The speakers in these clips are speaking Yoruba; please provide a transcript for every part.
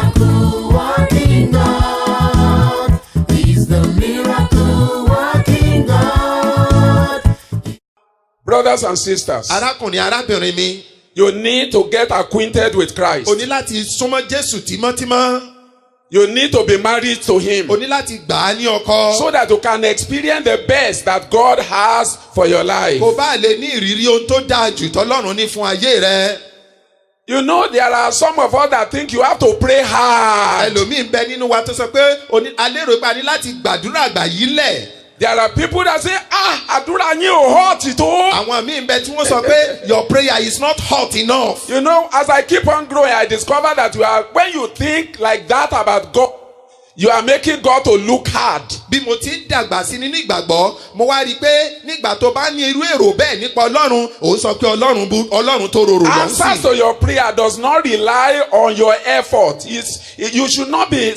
miracle working God. He's the miracle working God. Brothers and sisters, arákùnrin arábìnrin mi, you need to get acquainted with Christ. o ní láti súnmọ́ Jésù tímọ́tímọ́. You need to be married to him O ní láti gbà á ní ọkọ. so that you can experience the best that God has for your life. Kò bá lè ní ìrírí ohun tó dáa jù tọ́lọ́run ní fún ayé rẹ. You know, there are some of us that think you have to pray hard. Ẹlòmíín bẹ nínú wa tó sọ pé alérò ipa ní láti gbàdúrà àgbà yìí lẹ̀. There are people that say, àdúrà yín ò hot tó. Àwọn míín bẹ tí wọ́n sọ pé your prayer is not hot enough. You know, as I keep on growing, I discover that when you think like that about God, you are making God to look hard. Bí mo ti ń dàgbà sí nínú ìgbàgbọ́, mo wá rí i pé nígbà tó bá ní irú èrò bẹ́ẹ̀ nípa Ọlọ́run, òun sọ pé Ọlọ́run tó rorò lọ sí. Answers to your prayer does not rely on your effort. You should not be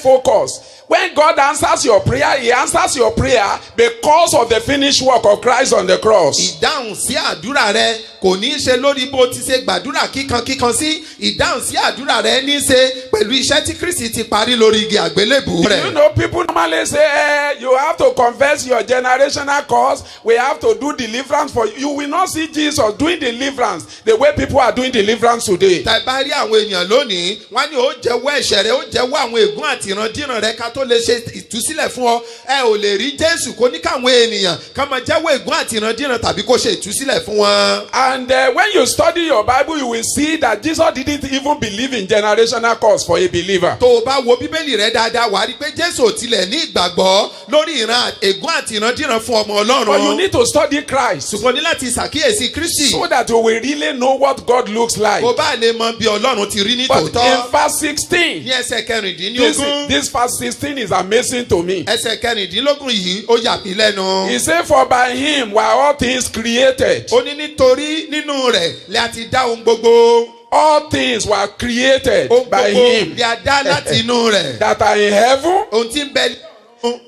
self-focused. When God answers your prayer, he answers your prayer because of the finished work of Christ on the cross. Ìdáhùn sí àdúrà rẹ kò ní í ṣe lórí bó ti ṣe gbàdúrà kíkankíkan sí. Ìdáhùn sí àdúrà rẹ ní í ṣe pẹ̀lú iṣẹ́ tí Kristi ti parí lórí igi àgbélébùú rẹ̀. You know, people normally say, you have to confess your generational cause. We have to do deliverance for you. You will not see Jesus doing deliverance the way people are doing deliverance today. Tàbí rí àwọn èèyàn lónìí, wọ́n ní ó jẹ́wọ́ ẹ̀ṣẹ̀ rẹ̀, ó jẹ́wọ́ àwọn ègún àti ìrandíran rẹ̀ ká tó lè ṣe ìtúsílẹ̀ fún ọ. Ẹ ò lè rí Jésù kó ní káwọn ènìyàn ká máa jẹ́wọ́ ègún àti ìrandíran tàbí kó ṣe ìtúsílẹ̀ fún wọn. And when you study your Bible, you will see that Jesus didn't even believe in generational cause for a believer. Tó o bá wo Bíbélì rẹ dáadáa, wàá rí pé Jésù ò tilẹ̀ ní ìgbàgbọ́ lórí ìran ègún àti ìrandíran fún ọmọ Ọlọ́run. But you need to study Christ Ṣùgbọ́n ní láti ṣàkíyèsí Kristi. so that you will really know what God looks like. Kò bá lè mọ bí Ọlọ́run ti rí ní But tòótọ́. in verse 16, Ní ẹsẹ̀ kẹrìndínlógún. this verse 16 is amazing to me. Ẹsẹ̀ kẹrìndínlógún yìí ó yà mí lẹ́nu. He said, for by him were all things created. Ó ní nítorí nínú rẹ̀ lè àti dá ohun gbogbo. All things were created Ohun by gbogbo him lè a dá láti inú rẹ̀. that are in heaven, Ohun tí ń bẹ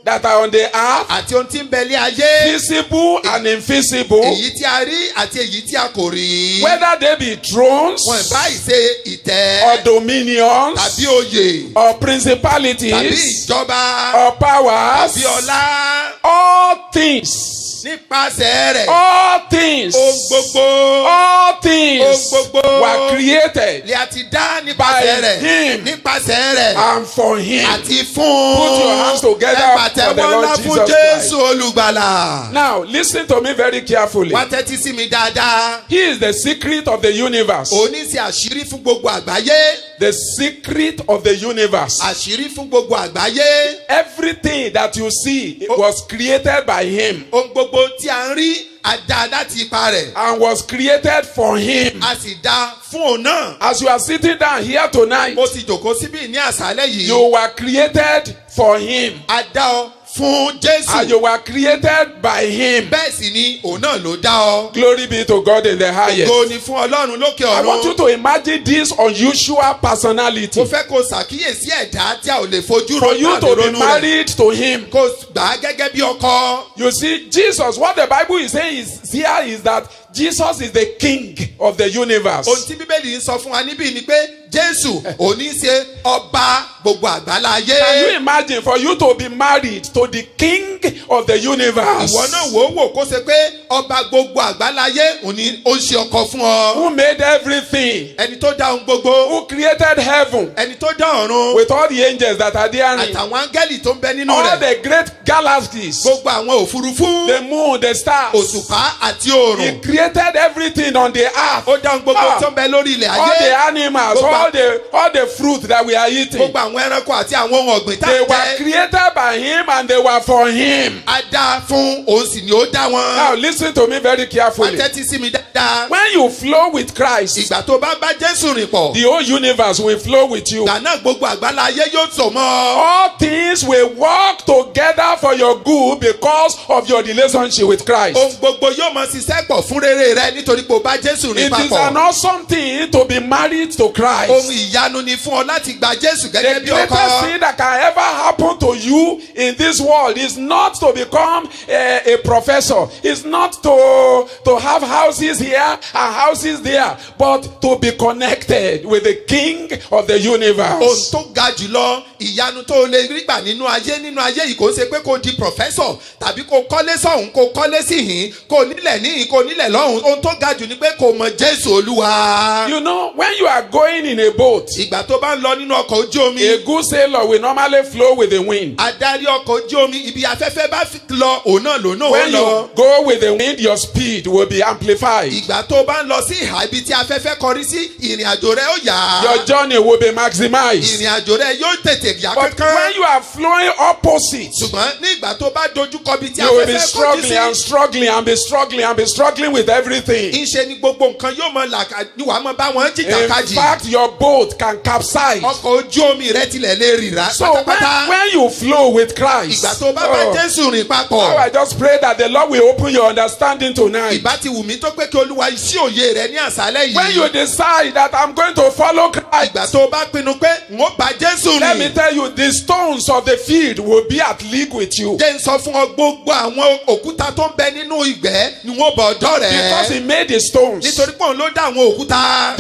that are on the earth, àti ohun tí ń bẹ ní ayé. visible and invisible, Èyí tí a rí àti èyí tí a kò rí. whether they be thrones Wọ́n bá ìṣe ìtẹ́ or dominions tàbí oyè or tàbí principalities ìjọba or powers, tàbí ọlá. all things, Nípasẹ̀ rẹ̀ all things, ohun gbogbo all things Ohun gbogbo were created lè àti dá nípasẹ̀ by rẹ̀. him Nípasẹ̀ rẹ̀ and for him. àti fún. Put your hands together Ẹ for the pàtẹ́wọ́ Lord ńlá Jesus fún Christ. Jésù olùgbàlà. Now, listen to me very carefully. Wá tẹ́tí sí mi dáadáa. He is the secret of the universe. Òní ṣe àṣírí fún gbogbo àgbáyé. The secret of the universe. Àṣírí fún gbogbo àgbáyé. Everything that you see was created by him Ohun gbogbo tí a ń rí a dá láti ipa rẹ̀. and was created for him. A sì dá fún òun náà. As you are sitting down here tonight, Mo ti jòkó síbí ní àṣálẹ́ yìí. you were created for him A dá ọ fún and Jésù. you were created by him. Bẹ́ẹ̀ sì ni òun náà ló dá ọ. Glory be to God in the highest. Ògo ni fún Ọlọ́run lókè I want you ọ̀run. to imagine this unusual personality. Mo fẹ́ kó ṣàkíyèsí ẹ̀dá tí a ò lè fojú For you ronú to àbí be ronú rẹ̀. married to him. Kó gbà á gẹ́gẹ́ bí ọkọ. You see, Jesus, what the Bible is saying is here is that Jesus is the king of the universe. Ohun tí Bíbélì ń sọ fún wa níbí ni pé Jésù òní ṣe ọba gbogbo àgbálá Can you ayé. imagine for you to be married to the king of the universe? Ìwọ náà wò ó wò kó ṣe pé ọba gbogbo àgbálá ayé òní ó ń ṣe ọkọ fún ọ. Who made everything? Ẹni tó dá ohun gbogbo. Who created heaven Ẹni tó dá ọ̀run. with all the angels that are there? Àtàwọn áńgẹ́lì tó ń bẹ nínú All rẹ̀. the great galaxies, Gbogbo àwọn òfurufú. the moon, the stars. Òṣùpá àti He oòrùn. created everything on the earth. Ó dá ohun gbogbo tó ń bẹ lórí ilẹ̀ All the ayé. animals, Gbogbo- all the fruit that we are eating. Gbogbo àwọn ẹranko àti àwọn ohun ọ̀gbìn tá They a were jẹ. created by him and they were for him. A dá fún òun sì ni ó dá Now wọn. listen to me very Wá carefully. tẹ́tí sí mi dáadáa. When you flow with Christ, Ìgbà tó bá bá Jésù rìn pọ̀. the whole universe will flow with you. Ìgbà náà gbogbo àgbálá ayé yóò tò mọ́ ọ. All things will work together for your good because of your relationship with Christ. Ohun gbogbo yóò máa ṣiṣẹ́ pọ̀ fún rere rẹ nítorí pé o bá Jésù rìn It is papọ̀. an awesome thing to be married to Ohun Christ. ìyanu ni fún ọ láti gba Jésù The gẹ́gẹ́ gẹ́gẹ́ bí greatest ọkọ. thing that can ever happen to you in this world is not to become a professor. It's not to have houses here and houses there, but to be connected with the King of the universe. Ohun tó ga jùlọ ìyanu tó lè rí gbà nínú ayé yìí kò ń ṣe pé kó di professor tàbí kó kọ́lé sọ̀hún kó kọ́lé síhìn kó nílẹ̀ níhìn kó nílẹ̀ lọ́hùn. Ohun tó ga jù ni pé kó mọ Jésù Olúwa. You know, when you are going in a boat, Ìgbà tó bá ń lọ nínú ọkọ̀ ojú omi. a good sailor will normally flow with the wind. Adarí ọkọ̀ ojú omi ibi afẹ́fẹ́ bá lọ òun náà lòun náà ó When lọ. you go with the wind, your speed will be amplified. Ìgbà tó bá ń lọ sí ìhà ibi tí afẹ́fẹ́ kọrí sí ìrìn àjò rẹ ó yá. Your journey will be maximized. Ìrìn àjò rẹ yóò tètè yá But kankan. when you are flowing opposite, Ṣùgbọ́n ní ìgbà tó bá dojúkọ bí tí you will be afẹ́fẹ́ kọjú struggling and sí. struggling and be struggling and be struggling with everything. Ìṣe ni gbogbo nǹkan yóò mọ wàá mọ bá wọn In jìjàkadì. fact, your boat can capsize. Ọkọ̀ ojú omi rẹ tilẹ̀ lè rìrà So pátápátá. when you flow with Christ, Ìgbà tó bá bá Jésù rìn now papọ̀. I just pray that the Lord will open your understanding tonight. Ìbá ti wù mí tó pé kí Olúwa sí òye rẹ ní àṣálẹ́ When you yìí. decide that I'm going to follow Christ, Ìgbà tó bá pinnu pé n ó bá Jésù let me rìn. tell you, the stones of the field will be at league with you. Jẹ́ n sọ fún ọ gbogbo àwọn òkúta tó ń bẹ nínú ìgbẹ́ ni wọ́n bọ̀ ọ̀dọ́ Because rẹ̀. he made the stones. Nítorí pé òun ló dá àwọn òkúta.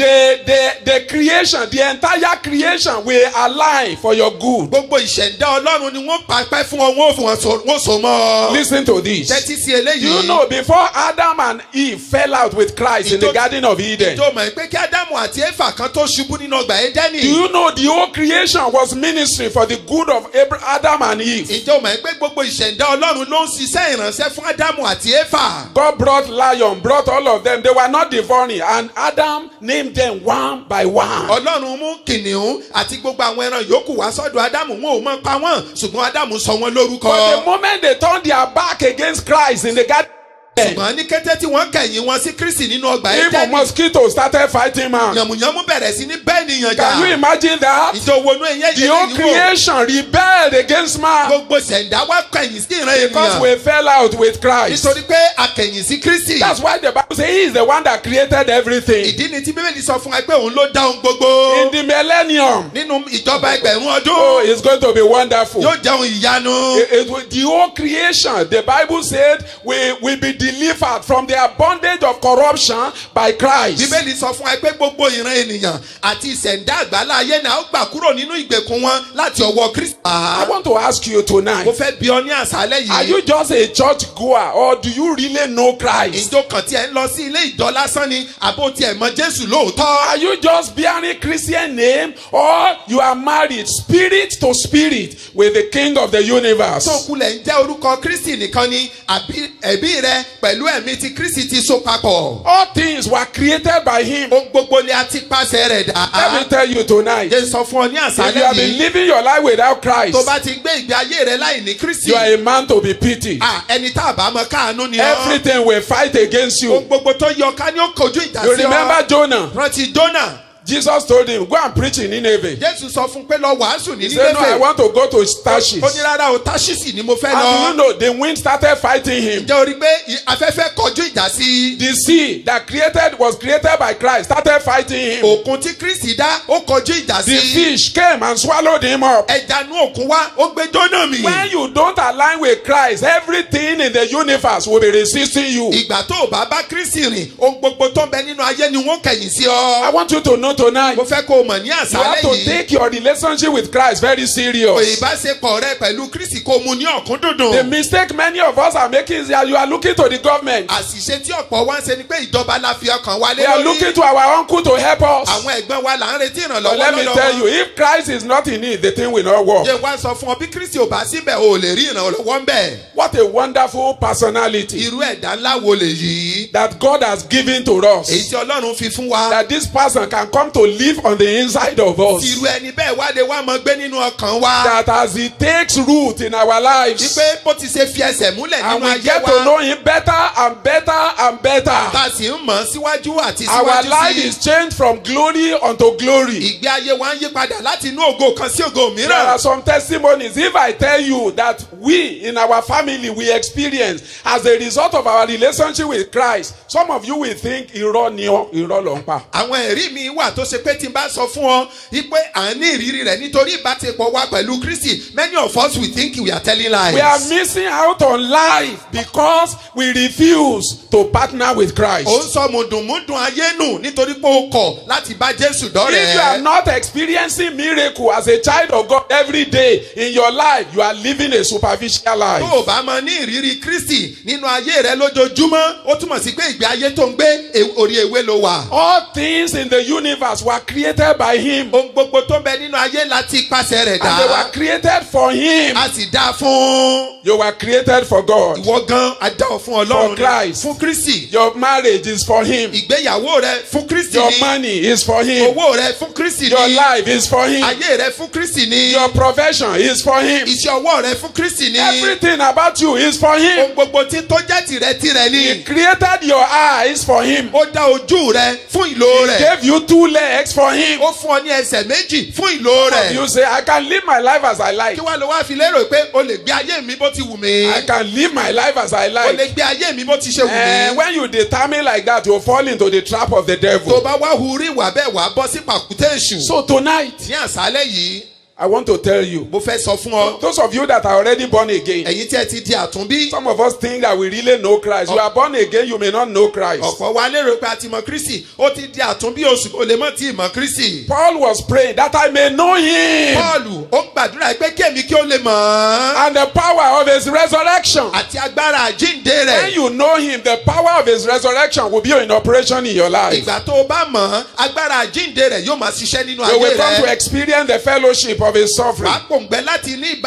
The creation, the entire creation will align for your good. Gbogbo ìṣẹ̀dá Ọlọ́run ni wọ́n pàpẹ́ fún ọ, wọ́n so mọ́ ọ. Listen to this. Tẹ́tí sí Do eléyìí. you know before Adam and Eve fell out with Christ in the Garden of Eden, Ìjọ mọ̀ pé kí Ádámù àti Éfà kan tó ṣubú nínú ọgbà Édẹ́nì. do you know the whole creation was ministering for the good of Adam and Eve? Ìjọ mọ̀ pé gbogbo ìṣẹ̀dá Ọlọ́run ló ń ṣiṣẹ́ ìránṣẹ́ fún Ádámù àti Éfà. God brought lion, brought all of them. They were not devouring, and Adam named them one by one. Ọlọ́run mú kìnìún àti gbogbo àwọn ẹran yòókù wá sọ́dọ̀ Ádámù, wọn ò mọ̀ pa wọ́n, ṣùgbọ́n Ádámù sọ wọ́n lórúkọ. But the moment they turned their back against Christ in the garden, Ṣùgbọ́n ní kété tí wọ́n kẹ̀yìn wọn sí Kristi nínú ọgbà even Édẹ́nì. mosquitoes started fighting man. Yànmùyánmú bẹ̀rẹ̀ sí ní bẹ́ẹ̀ nìyàn jà. Can you imagine that? Ìjọ wọnú ẹ̀yẹ́ The whole yẹn wò. creation rebelled against man Gbogbo ṣẹ̀dá wá kẹ̀yìn sí ìran because ènìyàn. we fell out with Christ. Nítorí pé a kẹ̀yìn sí Kristi. That's why the Bible says he is the one that created everything. Ìdí ni tí Bíbélì sọ fún wa pé òun ló dá ohun gbogbo. In the millennium, Nínú ìjọba ẹgbẹ̀rún oh, ọdún. it's going to be wonderful. Yóò jẹ́ ohun ìyanu. The whole creation, the Bible said, will be delivered from their bondage of corruption by Christ. Bíbélì sọ fún wa pé gbogbo ìran ènìyàn àti ìṣẹ̀dá àgbálá ayé náà ó gbà kúrò nínú ìgbèkùn wọn láti ọwọ́ Kristi. I want to ask you tonight, Mo fẹ́ bi ọ ní àṣálẹ́ are yìí. you just a church goer or do you really know Christ? Ìjọ kan tí ẹ ń lọ sí ilé ìjọ lásán ni àbó tí ẹ mọ Jésù lóòótọ́. Are you just bearing Christian name or you are married spirit to spirit with the King of the universe? Tó kulẹ̀ ń jẹ́ orúkọ Kristi nìkan ni àbí ẹ̀bí rẹ pẹ̀lú ẹ̀mí tí Kristi ti so papọ̀. All things were created by him. Ohun gbogbo ni a ti pàṣẹ rẹ̀ Let me dá. tell you tonight, Jẹ́ sọ fún ọ ní if you àṣálẹ́ have been yìí. living your life without Christ, Tó bá ti gbé ìgbé ayé rẹ láì ní Kristi. you are a man to be pitied. Ẹni tá a bá mọ káàánú ni ọ́. Everything will fight against Ohun you. gbogbo tó yọ ká ní ó kojú ìjà You sí remember ọ. Jonah? Rántí Jónà. Jesus told him, go and preach in Nineveh. Jésù sọ fún pé lọ wàásù ní He said, no, I Nínéfè. want to go to Tarshish. Ó ní rárá o Táṣísì ni mo fẹ́ And do you lọ. know, the wind started fighting him. Ǹjẹ́ o rí pé afẹ́fẹ́ kọjú ìjà sí i? The sea that was created by Christ started fighting him. Òkun tí Kristi dá ó kọjú ìjà The sí i. fish came and swallowed him up. Ẹja inú òkun wá ó gbé Jónà mì. When you don't align with Christ, everything in the universe will be resisting you. Ìgbà tó o bá bá Kristi rìn ohun gbogbo tó ń bẹ nínú ayé ni wọ́n kẹ̀yìn sí I ọ. want you to know tonight, Mo fẹ́ kó o mọ̀ ní you have àṣálẹ́ to yìí. take your relationship with Christ very serious. Ìbáṣepọ̀ rẹ pẹ̀lú Kristi kó o mu ní ọ̀kún The dùndùn. mistake many of us are making is that you are looking to the government. Àṣìṣe tí ọ̀pọ̀ wa ń ṣe ni pé ìjọba la fi ọkàn wa lé We are looking lórí. to our uncle to help us. Àwọn ẹ̀gbọ́n wa là ń retí But ìrànlọ́wọ́ let me lọ́dọ̀ tell wọn. you, if Christ is not in it, the thing will not work. Jẹ́ wá sọ fún ọ bí Kristi ò bá síbẹ̀ o ò lè rí ìrànlọ́wọ́ ń bẹ̀. What a wonderful personality Irú ẹ̀dá ńlá wo lèyí? that God has given to Èyí us. tí Ọlọ́run fi fún wa. That this person can come to live on the inside of us. Irú ẹni bẹ́ẹ̀ wá lè wá mọ gbé nínú ọkàn wa. That as he takes root in our lives, Wípé bó ti ṣe fi ẹsẹ̀ múlẹ̀ and nínú we ayé get to wa. know him better and better and better, Tá a sì ń mọ̀ síwájú àti our síwájú life sí. is changed from glory unto glory. Ìgbé ayé wa ń yí padà láti inú ògo kan sí ògo There mìíràn. are some testimonies. If I tell you that we in our family we experience as a result of our relationship with Christ, some of you will think irọ́ ni ọ́, irọ́ ló ń pa. Àwọn ẹ̀rí mi wà tó tó ṣe pé tí n bá sọ fún ọ wípé à ń ní ìrírí rẹ̀ nítorí ìbáṣepọ̀ wa pẹ̀lú Kristi, many of us we think we are telling lies. We are missing out on life because we refuse to partner with Christ. ó ń sọ mùdùnmúdùn ayé nù nítorí pé ó kọ̀ láti bá Jésù dọ́rẹ̀ẹ́. If you are not experiencing miracle as a child of God every day in your life, you are living a superficial life. tó o bá mọ ní ìrírí Kristi nínú ayé rẹ lójoojúmọ́, ó túmọ̀ sí pé ìgbé ayé tó ń gbé orí ewé ló wà. All things in the universe were created by him. ohun gbogbo tó ń bẹ nínú ayé láti ipasẹ̀ rẹ̀ And they were dá. created for him. a sì dá fún. You were created for God. ìwọ gan a dá ọ fún Ọlọ́run For Christ. fún Kristi. Your marriage is for him. ìgbéyàwó rẹ fún Kristi Your ni. money is for him. owó rẹ fún Kristi Your ni. life is for him. ayé rẹ fún Kristi ni. Your profession is for him. iṣẹ́ ọwọ́ rẹ fún Kristi ni. Everything about you is for him. ohun gbogbo tí tó jẹ́ tìrẹ He ni. created your eyes for him. ó dá ojú rẹ fún ìlò He rẹ̀. gave you 2 legs for him. ó fún ọ ní ẹsẹ̀ méjì fún ìlò rẹ̀. You say, I can live my life as I like. kí wàá lọ wá fi lérò pé o lè gbé ayé mi bó ti wù mí. I can live my life as I o lè like. gbé ayé mi bó ti ṣe wù And mí. when you determine like that, you fall into the trap of the tó devil. bá wá hurú ìwà bẹ́ẹ̀ wá bọ́ sí pàkúté èṣù. So tonight, ní àṣálẹ́ yìí I want to tell you, mo fẹ́ sọ fún ọ. those of you that are already born again, ẹ̀yin tí ẹ ti di àtúnbí. some of us think that we really know Christ. You are born again, you may not know Christ. ọ̀pọ̀ wa lérò pé a ti mọ Kristi. ó ti di àtúnbí oṣù kò lè mọ̀ tí ì mọ Kristi. Paul was praying that I may know him Pọ́ọ̀lù ó ń gbàdúrà pé kí èmi kí ó lè mọ̀ ọ́n. and the power of his resurrection. àti agbára àjíǹde When rẹ̀. you know him, the power of his resurrection will be in operation in your life. ìgbà tó o bá mọ̀ ọ́n agbára àjíǹde rẹ̀ yóò máa ṣiṣẹ́ nínú You will ayé come to rẹ̀. experience the fellowship of his suffering. wàá pòǹgbẹ láti ní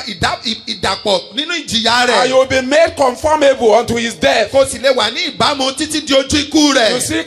ìdàpọ̀ nínú ìjìyà And rẹ̀. you will be made conformable unto his death. kó o sì lè wà ní ìbámu títí di ojú ikú You rẹ̀. see,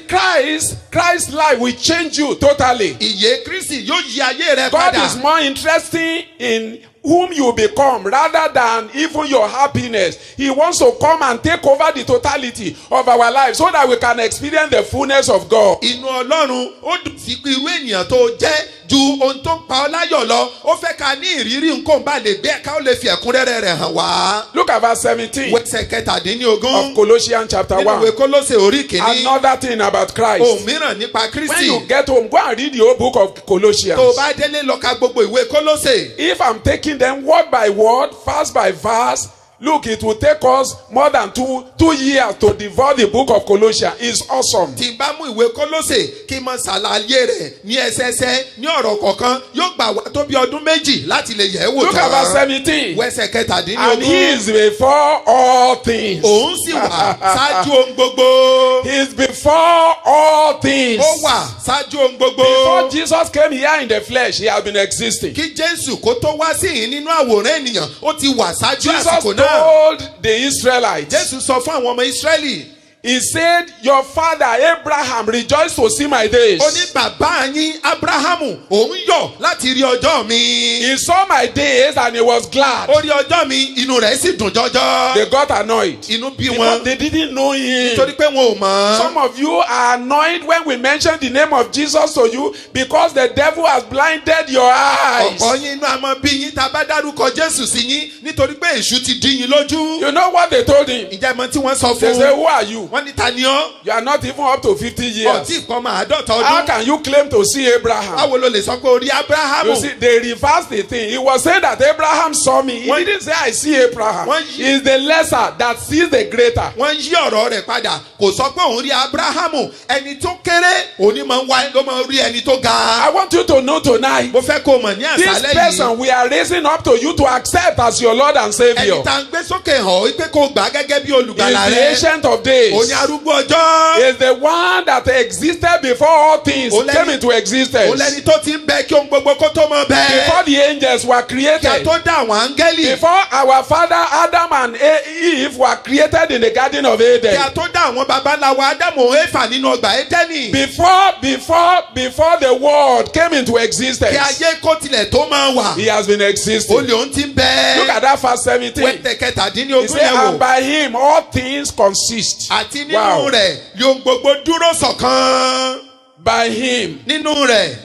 Christ's life will change you totally. ìyè Kristi yóò yí ayé rẹ̀ God padà. is more interested in whom you become rather than even your happiness. He wants to come and take over the totality of our life so that we can experience the fullness of God. inú Ọlọ́run ó dùn sí irú ènìyàn tó jẹ́ ju ohun tó ń pa ọ́ láyọ̀ lọ. ó fẹ́ ká ní ìrírí nǹkan bá lè gbé ká ó lè fi ẹ̀kúnrẹ́rẹ́ rẹ̀ hàn wá. Look at verse 17 wẹ́sẹ̀ kẹtàdínlógún of Colossians chapter nínú 1. ìwé Kólósè orí kìíní. Another thing about ohun Christ. mìíràn nípa When Kristi. you get home, go and read the whole book of Colossians. tó o bá délé lọ ka gbogbo ìwé Kólósè. If I'm taking them word by word, verse by verse, look, it will take us more than two years to devour the book of Colossians. It's awesome. tí n bá mú ìwé Kólósè kí n mọ ṣàlàyé rẹ̀ ní ẹsẹẹsẹ ní ọ̀rọ̀ kọ̀ọ̀kan yóò gbà wá tó bí ọdún méjì láti lè yẹ̀ ẹ́ wò Look at verse tán. 17. wẹ́sẹ̀ And he kẹtàdínlógún. is before all things. òun sì wà ṣáájú ohun gbogbo. He is before all things. ó wà ṣáájú ohun Before gbogbo. Jesus came here in the flesh, he has been existing. kí Jésù kó tó wá sí yìí nínú àwòrán ènìyàn ó ti wà ṣáájú Jesus àsìkò náà. told the Israelites, Jésù sọ fún àwọn ọmọ Ísírẹ́lì. he said, your father Abraham rejoiced to see my days. ó ní bàbá yín Ábúráhámù òun yọ̀ láti rí ọjọ́ mi. He saw my days and he was glad. ó rí ọjọ́ mi inú rẹ̀ sì dùn jọjọ. They got annoyed inú bí because wọn they didn't know him. nítorí pé wọn ò mọ̀. Some of you are annoyed when we mention the name of Jesus to you because the devil has blinded your eyes. ọ̀pọ̀ yín inú àmọ́ bí yín tá a bá dárúkọ Jésù sí yín nítorí pé èṣù ti dí yín lójú. You know what they told him? ìjà ìmọ̀ tí wọ́n sọ They fún say, who are you? wọ́n ní ta ni ọ́. You are not even up to 50 years. ọtí ìkọ́mọ àádọ́ta How ọdún. can you claim to see Abraham? báwo ló lè sọ pé o rí You Ábúráhámù. see, they reversed the thing. He was saying that Abraham saw me. He Wọ́n- didn't say, I see Abraham. Wọ́n- He is the lesser that sees the greater. wọ́n yí ọ̀rọ̀ rẹ̀ padà kò sọ pé òun rí Ábúráhámù ẹni tó kéré òní máa ń wá ló máa ń rí ẹni tó ga. I want you to know tonight, mo fẹ́ kó o mọ̀ ní this àṣálẹ́ yìí. person we are raising up to you to accept as your Lord and Savior ẹni tá à ń gbé sókè hàn ó pé kó o gbà á gẹ́gẹ́ bí is olùgbàlà the rẹ̀. Ancient of Days. òní arúgbó ọjọ́. Is the one that existed before all things Oleni- came into òun existence. lẹni tó ti ń bẹ kí ohun gbogbo kó tó mọ bẹ́ẹ̀. Before the angels were kí a created. tó dá àwọn áńgẹ́lì. Before our father Adam and Eve were created in the Garden of kí Eden. a tó dá àwọn babaláwa Ádámù Éfà nínú ọgbà Édẹ́nì. Before the world came into kí existence, ayé kó tilẹ̀ tó máa wà. he has been existing. olè òun ti ń bẹ. Look at that verse 17. wẹ́tẹ̀ He kẹtàdínlógún said, yẹn and wò. by him all things consist. àti nínú Wow. rẹ̀ yóò gbogbo dúró ṣọ̀kan. By him nínú rẹ̀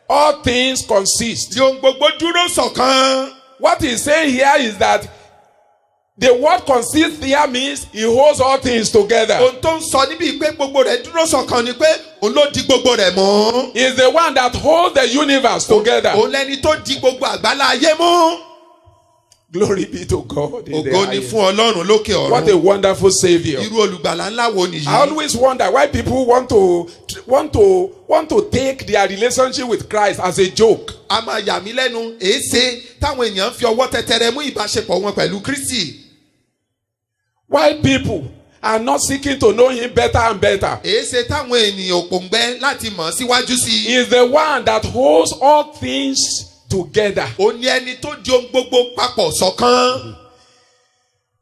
all things consist. yóò gbogbo dúró ṣọ̀kan. What he's saying here is that The word consists there means he holds all things together. ohun tó ń sọ níbi pé gbogbo rẹ̀ dúró ṣọ̀kan ni pé òun ló di gbogbo rẹ̀ mú. He is the one that holds the universe together. òun lẹni tó di gbogbo àgbálá ayé mú. Glory be to God. in the ògo ni highest. fún Ọlọ́run lókè What a ọ̀run. wonderful Savior. irú olùgbàlà ńlá wo I nìyí. always wonder why people want to take their relationship with Christ as a joke. a máa yà mí lẹ́nu èéṣe táwọn èèyàn fi ọwọ́ tẹtẹrẹ mú ìbáṣepọ̀ wọn pẹ̀lú Kristi. Why people are not seeking to know him better and better. èéṣe táwọn ènìyàn òpòǹgbẹ láti mọ̀ síwájú sí He i. is the one that holds all things together. ó ní ẹni tó di ohun gbogbo papọ̀ ṣọ̀kan.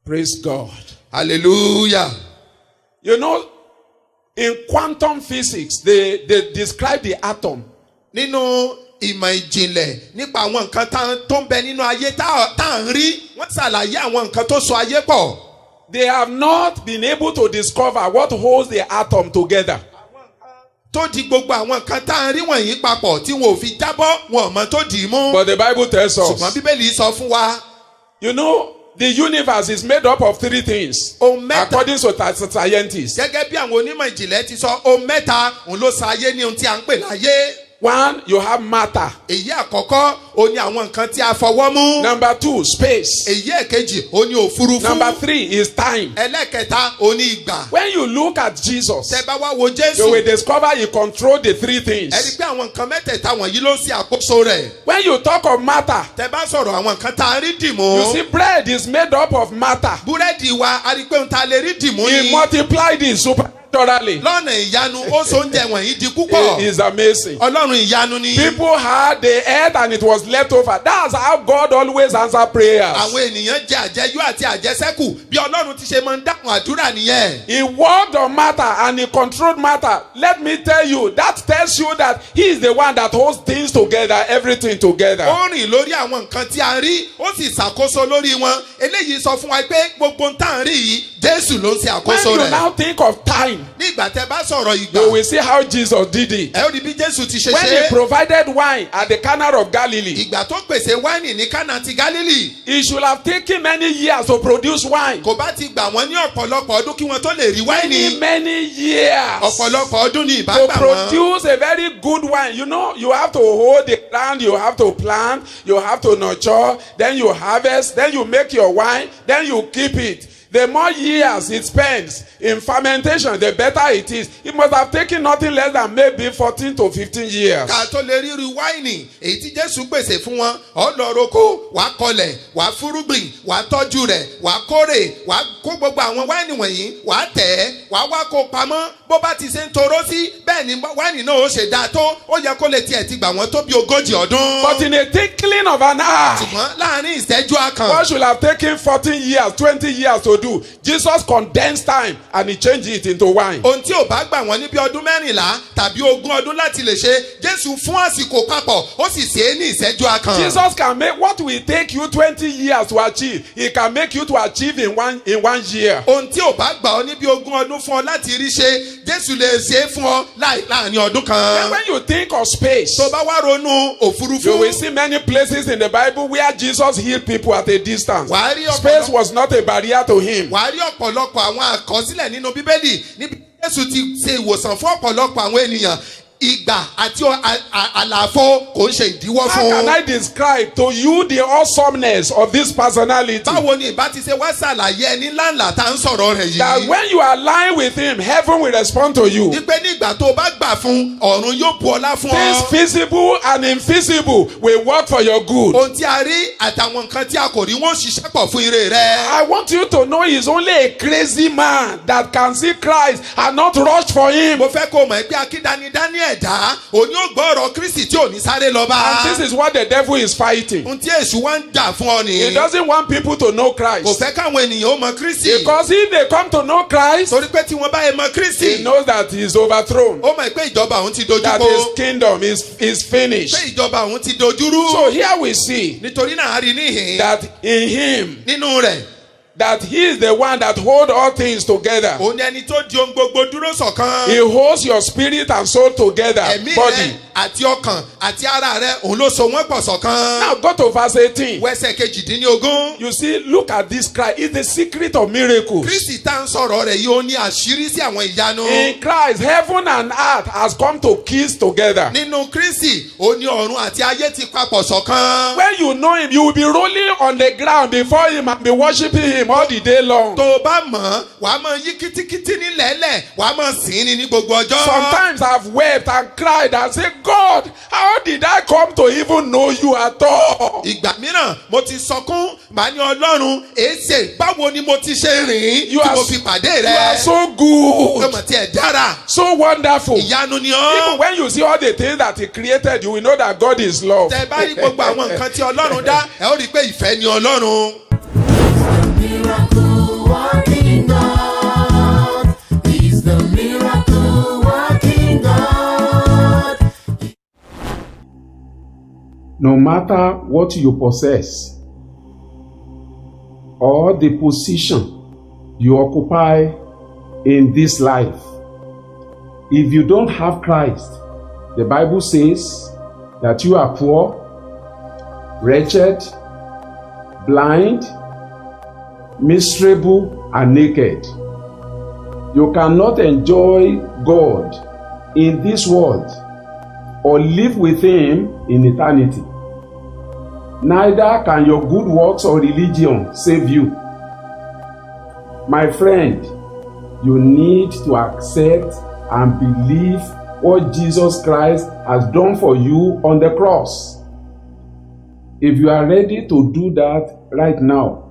Praise God. hallelujah. You know, in quantum physics, they describe the atom. nínú ìmọ̀ ìjìnlẹ̀ nípa àwọn nǹkan tó ń bẹ nínú ayé tá à ń rí wọ́n ṣàlàyé àwọn nǹkan tó so ayé pọ̀. They have not been able to discover what holds the atom together. tó di gbogbo àwọn nǹkan tá à ń rí wọ̀nyí papọ̀ tí wọn ò fi jábọ́ wọn ò mọ tó dì í mú. But the Bible tells ṣùgbọ́n us, bíbélì sọ fún wa. you know, the universe is made up of 3 things. ohun mẹ́ta According to scientists. gẹ́gẹ́ bí àwọn onímọ̀ ìjìnlẹ̀ ti sọ ohun mẹ́ta òun ló sa ayé ní ohun tí a ń pè láyé. One, you have matter. èyí àkọ́kọ́ ó ní àwọn nǹkan tí a fọwọ́ mú. Number 2, space. èyí èkejì ó ní òfurufú. Number 3 is time. ẹlẹ́kẹta ó ní ìgbà. When you look at Jesus, tẹ́ bá wá wo you Jésù will discover he controlled the 3 ẹ rí things. pé àwọn nǹkan mẹ́tẹ̀ẹ̀ta wọ̀nyí ló ń ṣe àkóso rẹ̀. When you talk of matter, tẹ́ bá sọ̀rọ̀ àwọn nǹkan tá a rí dìmú. you see bread is made up of matter. búrẹ́dì wa a rí pé ohun tá a lè rí dìmú He ni. multiplied it supernaturally. lọ́nà ìyanu ó so oúnjẹ wọ̀nyí di púpọ̀. It is amazing. ọlọ́run ìyanu ni. People had the earth and it was left over. That's how God always answers prayers. àwọn ènìyàn jẹ àjẹyó àti àjẹsẹ́kù bí ọlọ́run ti ṣe máa ń dáhùn àdúrà nìyẹn. He worked on matter and he controlled matter. Let me tell you, that tells you that he is the one that holds things together, everything together. ó rìn lórí àwọn nǹkan tí a rí ó sì ṣàkóso lórí wọn. eléyìí sọ fún wa pé gbogbo ń tàn rí yìí Jésù ló ń ṣe When àkóso you rẹ̀. now think of time, ní ìgbà tẹ́ bá sọ̀rọ̀ you ìgbà will see how Jesus did it. ẹ ó rí bí Jésù ti ṣe When he ṣe. provided wine at the Cana of Galilee, ìgbà tó pèsè wáìnì ní Kánà ti Gálílì it should have taken many years to produce wine. kò bá ti gbà wọ́n ní ọ̀pọ̀lọpọ̀ ọdún kí wọ́n tó lè rí wáìnì. Many years ọ̀pọ̀lọpọ̀ ọdún ni ìbá to gbà wọ́n. produce a very good wine. You know, you have to hold the ground, you have to plant, you have to nurture, then you harvest, then you make your wine, then you keep it. The more years it spends in fermentation, the better it is. It must have taken nothing less than maybe 14 to 15 years. ká tó lè ríru wáìnì èyí tí Jésù pèsè fún wọn ó lọ roko wàá kọlẹ̀ wàá fúrúgbìn wàá tọ́jú rẹ̀ wàá kórè wàá kó gbogbo àwọn wáìnì wọ̀nyí wàá tẹ̀ ẹ́ wàá wá kó pamọ́ bó bá ti ṣe ń toró sí bẹ́ẹ̀ ni wáìnì náà ó ṣe dáa tó ó yẹ kó lè tiẹ̀ ti gbà wọ́n tó bí 40 ọdún. But in a tinkling of an eye, ṣùgbọ́n láàrin ìṣẹ́jú akàn what should have taken 14 years, 20 years to do, Jesus condensed time and he changed it into wine. ohun tí ò bá gbà wọ́n ní bí ọdún 14 tàbí 20 ọdún láti lè ṣe Jésù fún àsìkò papọ̀ ó sì ṣe é ní ìṣẹ́jú akàn. Jesus can make what will take you 20 years to achieve. He can make you to achieve in one year. ohun tí ò bá gbà ọ́ ní bí 20 ọdún fún ọ láti rí ṣe Jésù lè ṣe é fún ọ láàrin ọdún Then kan. when you think of space, tó bá wá ronú òfurufú. you will see many places in the Bible where Jesus healed people at a distance. wàá rí Space was not a barrier to him. wàá rí ọ̀pọ̀lọpọ̀ àwọn àkọsílẹ̀ nínú Bíbélì níbi Jésù ti ṣe ìwòsàn fún ọ̀pọ̀lọpọ̀ àwọn ènìyàn ìgbà àti àlàfo kò ń ṣe ìdíwọ́ How can fún. I describe to you the awesomeness of this personality? báwo ni ìbá ti ṣe wá ṣàlàyé ẹni ńláńlá tá à ń sọ̀rọ̀ rẹ̀ That yìí. when you align with him, heaven will respond to you. wípé nígbà tó o bá gbà fún ọ̀run yóò bu ọlá fún Things ọ. visible and invisible will work for your good. ohun tí a rí àtàwọn nǹkan tí a kò rí wọ́n ṣiṣẹ́ pọ̀ fún ire rẹ. I want you to know he's only a crazy man that can see Christ and not rush for him. mo fẹ́ kó o mọ̀ pé akídanidání ẹ̀dá òní ò gbọ́ ọ̀rọ̀ Kristi tí ò ní sáré lọ bá. And this is what the devil is fighting. ohun tí èṣù wá ń jà fún ọ He nìyí. doesn't want people to know kò Christ. fẹ́ káwọn ènìyàn ó mọ Kristi. Because if they come to know Christ, torí pé tí wọ́n bá yẹ mọ he Kristi. knows that he is overthrown. ó mọ̀ pé ìjọba òun ti That dojúkọ. his kingdom is finished. pé ìjọba òun ti dojúrú. So here we see nítorí náà a rí níhìn. that in him, nínú rẹ̀ that he is the one that holds all things together. òun ni ẹni tó di ohun gbogbo dúró ṣọ̀kan. He holds your spirit and soul together. ẹ̀mí Body. rẹ àti ọkàn àti ara rẹ òun ló so wọ́n pọ̀ ṣọ̀kan. Now go to verse 18. wẹ́sẹ̀ kejìdínlógún. You see, look at this Christ. It's the secret of miracles. Kristi tá ń sọ̀rọ̀ rẹ̀ yóò ní àṣírí sí àwọn ìyanu. In Christ, heaven and earth has come to kiss together. Nínú Kristi, ó ní ọ̀run àti ayé ti papọ̀ ṣọ̀kan. When you know him, you will be rolling on the ground before him and be worshiping him all the day long. Tó o bá mọ̀, wàá máa yí kítíkítí ní lẹ́lẹ̀, wàá máa sìn ní gbogbo ọjọ́. Sometimes I've wept and cried and said, God, how did I come to even know you at all? Ìgbà mìíràn mo ti sọkún màá ní Ọlọ́run èsè báwo ni mo ti ṣe rìn You tí are mo fi pàdé You are rẹ. so good, Ọmọ tí ẹ dára, so wonderful. ìyanu ni Even ọ́. when you see all the things that he created, you will know that God is love. Tẹ bá rí gbogbo àwọn nǹkan tí Ọlọ́run dá, ẹ ó rí i pé ìfẹ́ ni Ọlọ́run. Miracle working God. He's the miracle working God. No matter what you possess or the position you occupy in this life, if you don't have Christ, the Bible says that you are poor, wretched, blind, miserable, and naked. You cannot enjoy God in this world or live with Him in eternity. Neither can your good works or religion save you. My friend, you need to accept and believe what Jesus Christ has done for you on the cross. If you are ready to do that right now,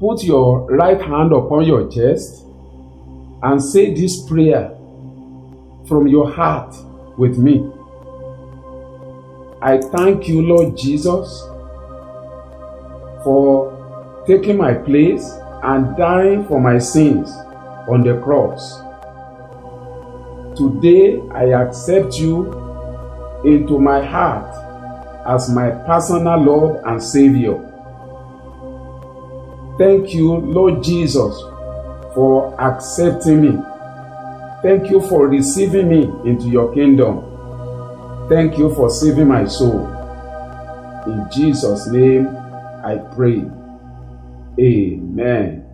put your right hand upon your chest and say this prayer from your heart with me. I thank you, Lord Jesus, for taking my place and dying for my sins on the cross. Today, I accept you into my heart as my personal Lord and Savior. Thank you, Lord Jesus, for accepting me. Thank you for receiving me into your kingdom. Thank you for saving my soul. In Jesus' name, I pray. Amen.